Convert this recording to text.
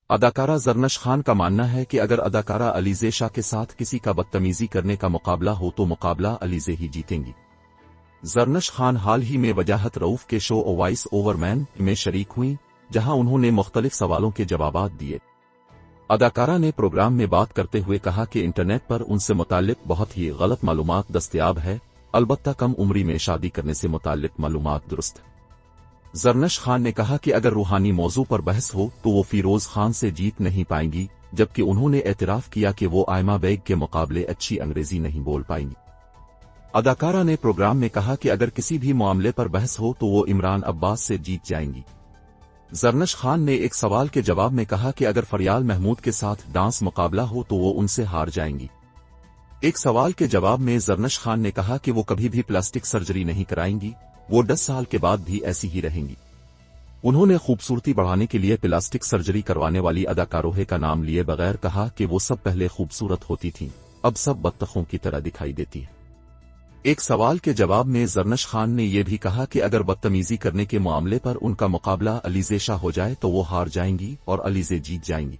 اداکارہ زرنش خان کا ماننا ہے کہ اگر اداکارہ علیزہ شاہ کے ساتھ کسی کا بدتمیزی کرنے کا مقابلہ ہو تو مقابلہ علیزہ ہی جیتیں گی۔ زرنش خان حال ہی میں وجاہت رؤف کے شو وائس اوور مین میں شریک ہوئیں، جہاں انہوں نے مختلف سوالوں کے جوابات دیے۔ اداکارہ نے پروگرام میں بات کرتے ہوئے کہا کہ انٹرنیٹ پر ان سے متعلق بہت ہی غلط معلومات دستیاب ہے، البتہ کم عمری میں شادی کرنے سے متعلق معلومات درست ہے۔ زرنش خان نے کہا کہ اگر روحانی موضوع پر بحث ہو تو وہ فیروز خان سے جیت نہیں پائیں گی، جبکہ انہوں نے اعتراف کیا کہ وہ آئمہ بیگ کے مقابلے اچھی انگریزی نہیں بول پائیں گی۔ اداکارہ نے پروگرام میں کہا کہ اگر کسی بھی معاملے پر بحث ہو تو وہ عمران عباس سے جیت جائیں گی۔ زرنش خان نے ایک سوال کے جواب میں کہا کہ اگر فریال محمود کے ساتھ ڈانس مقابلہ ہو تو وہ ان سے ہار جائیں گی۔ ایک سوال کے جواب میں زرنش خان نے کہا کہ وہ کبھی بھی پلاسٹک سرجری نہیں کرائیں گی، وہ 10 سال کے بعد بھی ایسی ہی رہیں گی۔ انہوں نے خوبصورتی بڑھانے کے لیے پلاسٹک سرجری کروانے والی اداکارہ کا نام لیے بغیر کہا کہ وہ سب پہلے خوبصورت ہوتی تھیں، اب سب بطخوں کی طرح دکھائی دیتی ہیں۔ ایک سوال کے جواب میں زرنش خان نے یہ بھی کہا کہ اگر بدتمیزی کرنے کے معاملے پر ان کا مقابلہ علیزہ شاہ ہو جائے تو وہ ہار جائیں گی اور علیزہ جیت جائیں گی۔